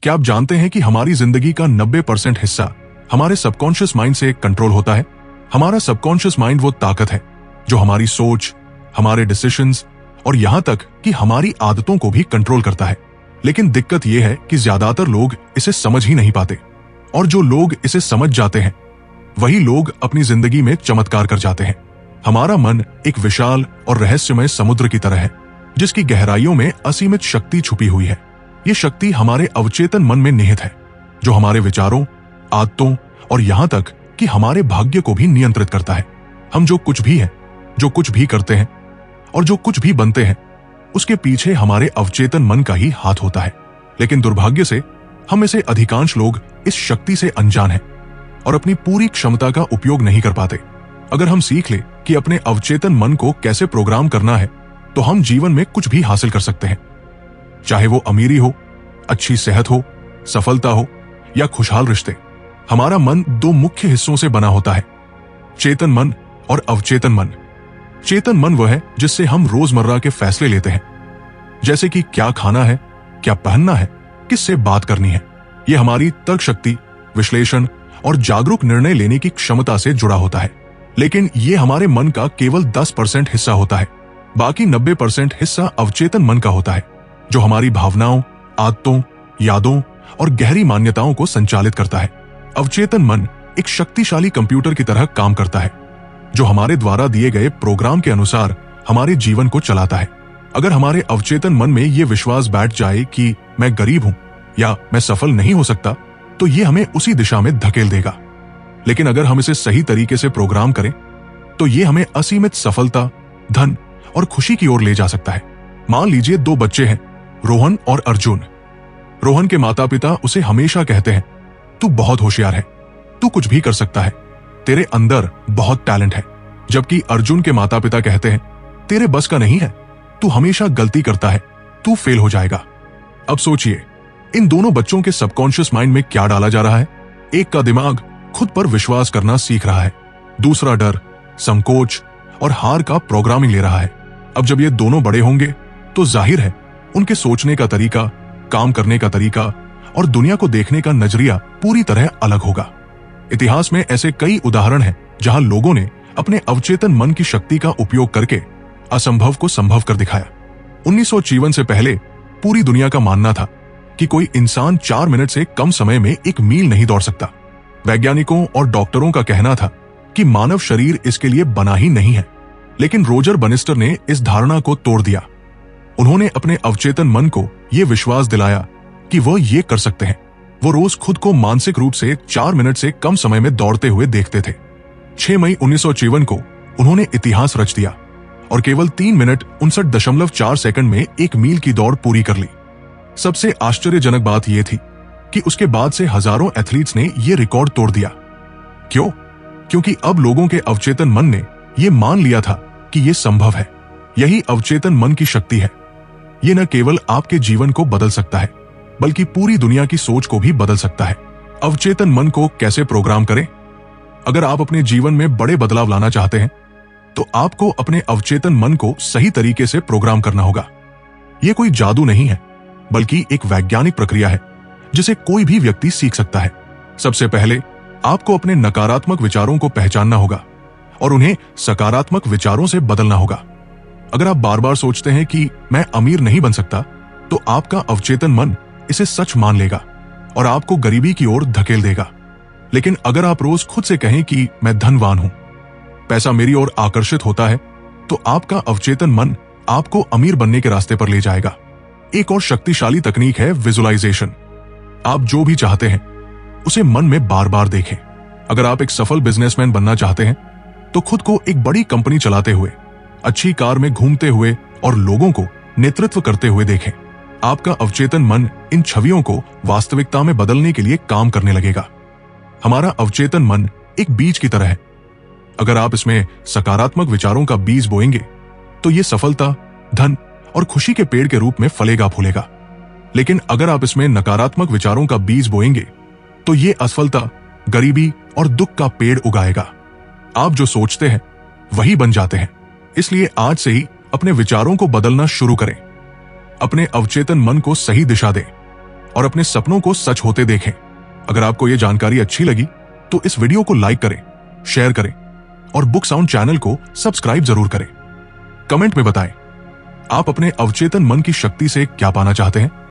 क्या आप जानते हैं कि हमारी जिंदगी का 90% हिस्सा हमारे सबकॉन्शियस माइंड से कंट्रोल होता है? हमारा सबकॉन्शियस माइंड वो ताकत है जो हमारी सोच, हमारे डिसीजंस और यहां तक कि हमारी आदतों को भी कंट्रोल करता है। लेकिन दिक्कत यह है कि ज्यादातर लोग इसे समझ ही नहीं पाते, और जो लोग इसे समझ जाते हैं वही लोग अपनी जिंदगी में चमत्कार कर जाते हैं। हमारा मन एक विशाल और रहस्यमय समुद्र की तरह है, जिसकी गहराइयों में असीमित शक्ति छुपी हुई है। ये शक्ति हमारे अवचेतन मन में निहित है, जो हमारे विचारों, आदतों और यहां तक कि हमारे भाग्य को भी नियंत्रित करता है। हम जो कुछ भी हैं, जो कुछ भी करते हैं और जो कुछ भी बनते हैं, उसके पीछे हमारे अवचेतन मन का ही हाथ होता है। लेकिन दुर्भाग्य से हम में से अधिकांश लोग इस शक्ति से अनजान हैं और अपनी पूरी क्षमता का उपयोग नहीं कर पाते। अगर हम सीख ले कि अपने अवचेतन मन को कैसे प्रोग्राम करना है, तो हम जीवन में कुछ भी हासिल कर सकते हैं। चाहे वो अमीरी हो, अच्छी सेहत हो, सफलता हो या खुशहाल रिश्ते। हमारा मन दो मुख्य हिस्सों से बना होता है, चेतन मन और अवचेतन मन। चेतन मन वह है जिससे हम रोजमर्रा के फैसले लेते हैं, जैसे कि क्या खाना है, क्या पहनना है, किससे बात करनी है। यह हमारी तर्क शक्ति, विश्लेषण और जागरूक निर्णय लेने की क्षमता से जुड़ा होता है। लेकिन यह हमारे मन का केवल 10% हिस्सा होता है। बाकी 90% हिस्सा अवचेतन मन का होता है, जो हमारी भावनाओं, आदतों, यादों और गहरी मान्यताओं को संचालित करता है। अवचेतन मन एक शक्तिशाली कंप्यूटर की तरह काम करता है, जो हमारे द्वारा दिए गए प्रोग्राम के अनुसार हमारे जीवन को चलाता है। अगर हमारे अवचेतन मन में यह विश्वास बैठ जाए कि मैं गरीब हूं या मैं सफल नहीं हो सकता, तो यह हमें उसी दिशा में धकेल देगा। लेकिन अगर हम इसे सही तरीके से प्रोग्राम करें, तो यह हमें असीमित सफलता, धन और खुशी की ओर ले जा सकता है। मान लीजिए 2 बच्चे हैं, रोहन और अर्जुन। रोहन के माता पिता उसे हमेशा कहते हैं, तू बहुत होशियार है, तू कुछ भी कर सकता है, तेरे अंदर बहुत टैलेंट है। जबकि अर्जुन के माता पिता कहते हैं, तेरे बस का नहीं है, तू हमेशा गलती करता है, तू फेल हो जाएगा। अब सोचिए, इन दोनों बच्चों के सबकॉन्शियस माइंड में क्या डाला जा रहा है? एक का दिमाग खुद पर विश्वास करना सीख रहा है, दूसरा डर, संकोच और हार का प्रोग्रामिंग ले रहा है। अब जब ये दोनों बड़े होंगे, तो जाहिर है उनके सोचने का तरीका, काम करने का तरीका और दुनिया को देखने का नजरिया पूरी तरह अलग होगा। इतिहास में ऐसे कई उदाहरण हैं जहां लोगों ने अपने अवचेतन मन की शक्ति का उपयोग करके असंभव को संभव कर दिखाया। 1954 से पहले पूरी दुनिया का मानना था कि कोई इंसान 4 मिनट से कम समय में 1 मील नहीं दौड़ सकता। वैज्ञानिकों और डॉक्टरों का कहना था कि मानव शरीर इसके लिए बना ही नहीं है। लेकिन रोजर बनिस्टर ने इस धारणा को तोड़ दिया। उन्होंने अपने अवचेतन मन को यह विश्वास दिलाया कि वह ये कर सकते हैं। वो रोज खुद को मानसिक रूप से 4 मिनट से कम समय में दौड़ते हुए देखते थे। 6 मई 1954 को उन्होंने इतिहास रच दिया और केवल 3 मिनट 59.4 सेकंड में 1 मील की दौड़ पूरी कर ली। सबसे आश्चर्यजनक बात यह थी कि उसके बाद से हजारों एथलीट्स ने यह रिकॉर्ड तोड़ दिया। क्यों? क्योंकि अब लोगों के अवचेतन मन ने यह मान लिया था कि यह संभव है। यही अवचेतन मन की शक्ति है। यह न केवल आपके जीवन को बदल सकता है, बल्कि पूरी दुनिया की सोच को भी बदल सकता है। अवचेतन मन को कैसे प्रोग्राम करें? अगर आप अपने जीवन में बड़े बदलाव लाना चाहते हैं, तो आपको अपने अवचेतन मन को सही तरीके से प्रोग्राम करना होगा। यह कोई जादू नहीं है, बल्कि एक वैज्ञानिक प्रक्रिया है जिसे कोई भी व्यक्ति सीख सकता है। सबसे पहले आपको अपने नकारात्मक विचारों को पहचानना होगा और उन्हें सकारात्मक विचारों से बदलना होगा। अगर आप बार बार सोचते हैं कि मैं अमीर नहीं बन सकता, तो आपका अवचेतन मन इसे सच मान लेगा और आपको गरीबी की ओर धकेल देगा। लेकिन अगर आप रोज खुद से कहें कि मैं धनवान हूं, पैसा मेरी ओर आकर्षित होता है, तो आपका अवचेतन मन आपको अमीर बनने के रास्ते पर ले जाएगा। एक और शक्तिशाली तकनीक है विजुअलाइजेशन। आप जो भी चाहते हैं उसे मन में बार बार देखें। अगर आप एक सफल बिजनेसमैन बनना चाहते हैं, तो खुद को एक बड़ी कंपनी चलाते हुए, अच्छी कार में घूमते हुए और लोगों को नेतृत्व करते हुए देखें। आपका अवचेतन मन इन छवियों को वास्तविकता में बदलने के लिए काम करने लगेगा। हमारा अवचेतन मन एक बीज की तरह है। अगर आप इसमें सकारात्मक विचारों का बीज बोएंगे, तो ये सफलता, धन और खुशी के पेड़ के रूप में फलेगा फूलेगा। लेकिन अगर आप इसमें नकारात्मक विचारों का बीज बोएंगे, तो ये असफलता, गरीबी और दुख का पेड़ उगाएगा। आप जो सोचते हैं वही बन जाते हैं। इसलिए आज से ही अपने विचारों को बदलना शुरू करें। अपने अवचेतन मन को सही दिशा दें और अपने सपनों को सच होते देखें। अगर आपको यह जानकारी अच्छी लगी तो इस वीडियो को लाइक करें, शेयर करें और बुक साउंड चैनल को सब्सक्राइब जरूर करें। कमेंट में बताएं आप अपने अवचेतन मन की शक्ति से क्या पाना चाहते हैं।